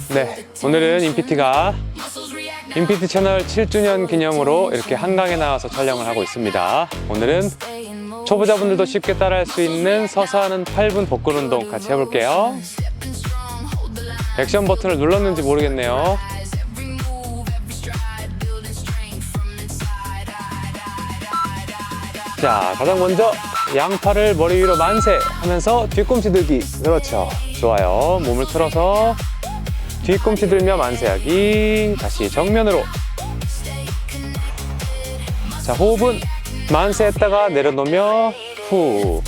네, 오늘은 인피티가 인피티 채널 7주년 기념으로 이렇게 한강에 나와서 촬영을 하고 있습니다. 오늘은 초보자분들도 쉽게 따라할 수 있는 서서 하는 8분 복근 운동 같이 해볼게요. 액션 버튼을 눌렀는지 모르겠네요. 자, 가장 먼저 양팔을 머리 위로 만세 하면서 뒤꿈치 들기. 그렇죠. 좋아요. 몸을 틀어서 뒤꿈치 들며 만세하기. 다시 정면으로. 자, 호흡은 만세했다가 내려놓으며 후.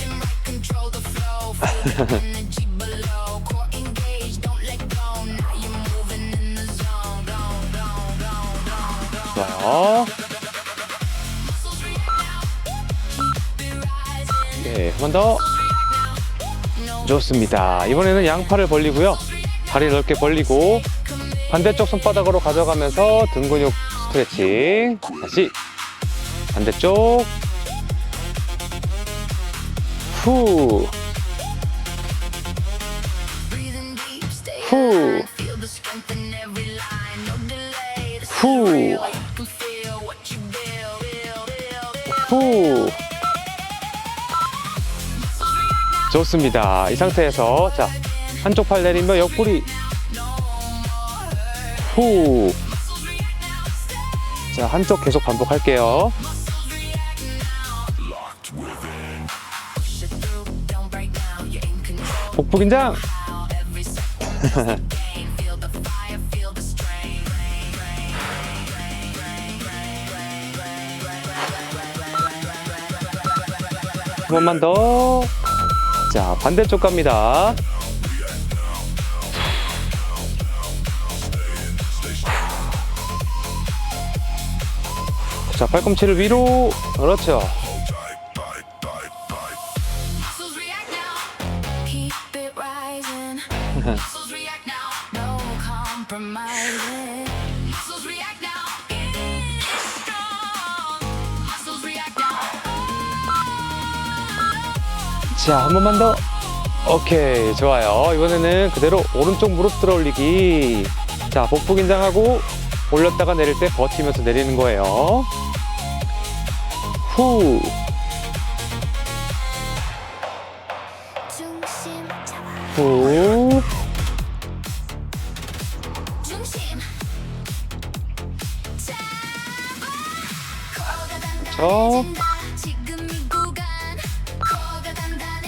좋아요. 네, 한 번 더. 좋습니다. 이번에는 양팔을 벌리고요. 다리 넓게 벌리고 반대쪽 손바닥으로 가져가면서 등 근육 스트레칭. 다시 반대쪽. 후. 후. 후. 후. 좋습니다. 이 상태에서 자, 한쪽 팔 내리며 옆구리. 후. 자, 한쪽 계속 반복할게요. 복부 긴장. 한 번만 더. 자, 반대쪽 갑니다. 자, 팔꿈치를 위로. 그렇죠. 자, 한 번만 더. 오케이, 좋아요. 이번에는 그대로 오른쪽 무릎 들어 올리기. 자, 복부 긴장하고 올렸다가 내릴 때 버티면서 내리는 거예요. 후. 후. 그렇죠.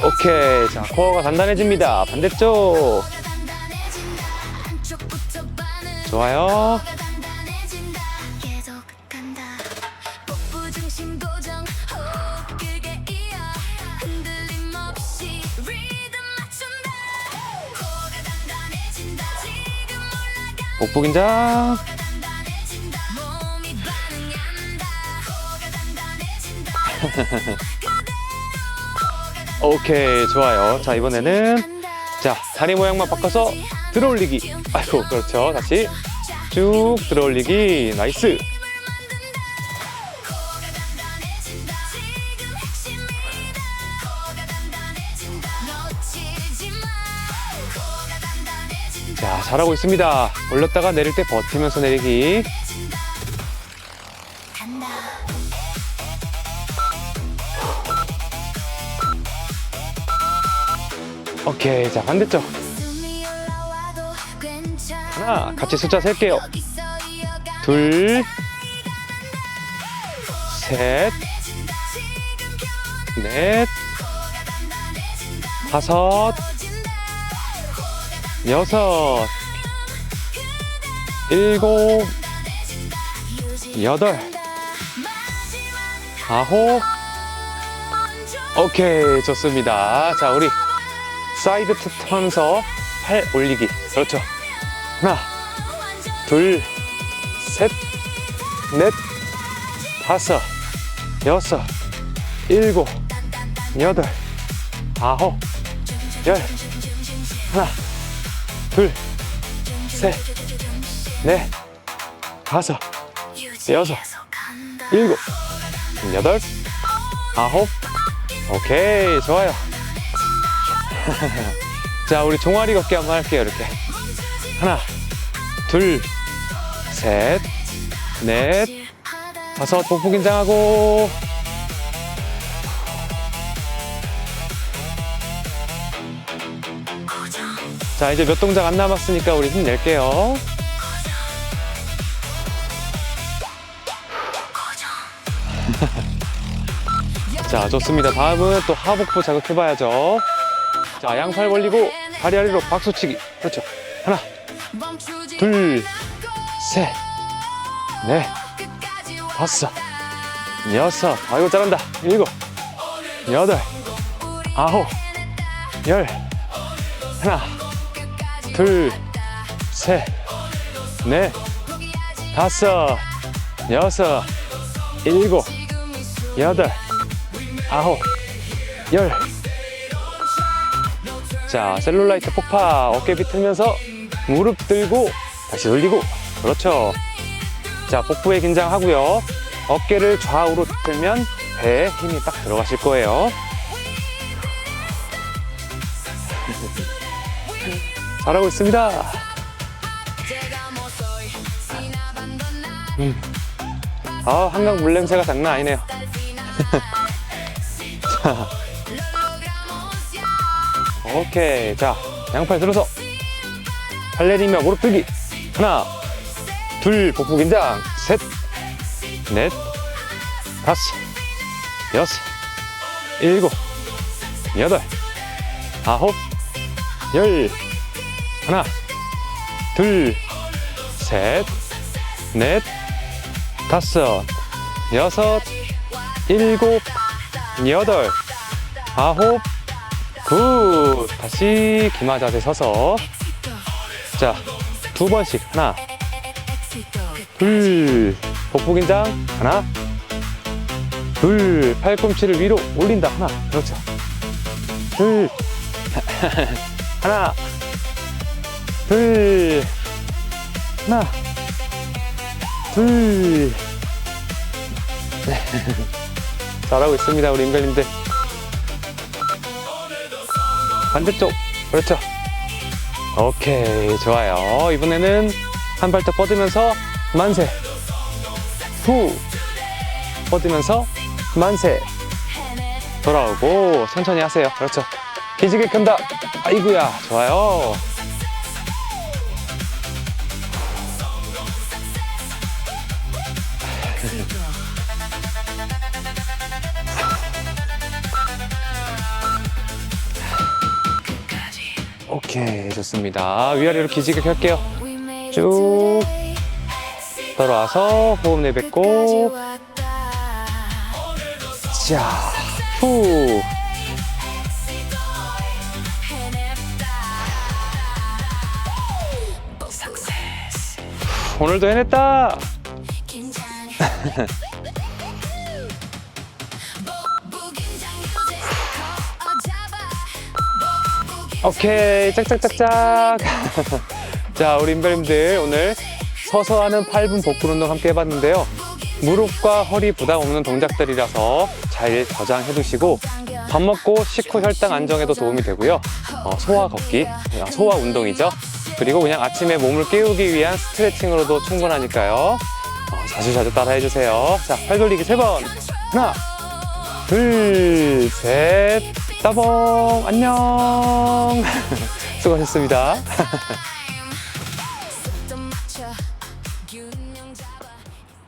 오케이. 자, 코어가 단단해집니다. 반대쪽. 좋아요. 복부 긴장. 오케이, 좋아요. 자, 이번에는 자, 다리 모양만 바꿔서 들어 올리기. 아이고, 그렇죠. 다시 쭉 들어 올리기. 나이스. 자, 잘하고 있습니다. 올렸다가 내릴 때 버티면서 내리기. 오케이. 자, 반대쪽. 하나, 같이 숫자 셀게요. 둘, 셋, 넷, 다섯, 여섯, 일곱, 여덟, 아홉. 오케이, 좋습니다. 자, 우리 사이드 툭 하면서 팔 올리기. 그렇죠. 하나, 둘, 셋, 넷, 다섯, 여섯, 일곱, 여덟, 아홉, 열. 하나, 둘, 셋, 넷, 다섯, 여섯, 일곱, 여덟, 아홉. 오케이, 좋아요. 자, 우리 종아리 걷기 한번 할게요. 이렇게. 하나, 둘, 셋, 넷, 다섯. 복부 긴장하고. 자, 이제 몇 동작 안 남았으니까 우리 힘낼게요. 자, 좋습니다. 다음은 또 하복부 자극해봐야죠. 자, 양팔 벌리고 다리 아래로 박수치기. 그렇죠. 하나, 둘, 셋, 넷, 다섯, 여섯. 아이고, 잘한다. 일곱, 여덟, 아홉, 열. 하나, 둘, 셋, 넷, 다섯, 여섯, 일곱, 여덟, 아홉, 열. 자, 셀룰라이트 폭파. 어깨 비틀면서 무릎 들고 다시 돌리고. 그렇죠. 자, 복부에 긴장하고요. 어깨를 좌우로 들면 배에 힘이 딱 들어가실 거예요. 잘하고 있습니다. 한강 물 냄새가 장난 아니네요. 자, 오케이. 자, 양팔 들어서 팔 내리며 무릎 들기. 하나, 둘, 복부 긴장. 셋, 넷, 다섯, 여섯, 일곱, 여덟, 아홉, 열. 하나, 둘, 셋, 넷, 다섯, 여섯, 일곱, 여덟, 아홉, 굿. 다시 기마 자세 서서. 자, 두 번씩. 하나, 둘, 복부 긴장. 하나, 둘, 팔꿈치를 위로 올린다. 하나, 그렇죠. 둘, 하나, 둘, 하나, 둘. 잘하고 있습니다, 우리 인별님들. 반대쪽. 그렇죠. 오케이, 좋아요. 이번에는 한 발짝 뻗으면서 만세. 후. 뻗으면서 만세. 돌아오고 천천히 하세요. 그렇죠. 기지개 켠다. 아이고야. 좋아요. 오케이, 좋습니다. 위아래로 기지개 켤게요. 쭉 돌아와서 호흡 내뱉고. 자, 후. 오늘도 해냈다. 오케이, 짝짝짝짝. 자, 우리 인별님들 오늘 서서 하는 8분 복근 운동 함께 해봤는데요. 무릎과 허리 부담 없는 동작들이라서 잘 저장해 두시고 밥 먹고 식후 혈당 안정에도 도움이 되고요. 소화 걷기, 소화 운동이죠. 그리고 그냥 아침에 몸을 깨우기 위한 스트레칭으로도 충분하니까요. 자주 따라해 주세요. 자, 팔 돌리기 3번. 하나, 둘, 셋, 따봉. 안녕. 수고하셨습니다.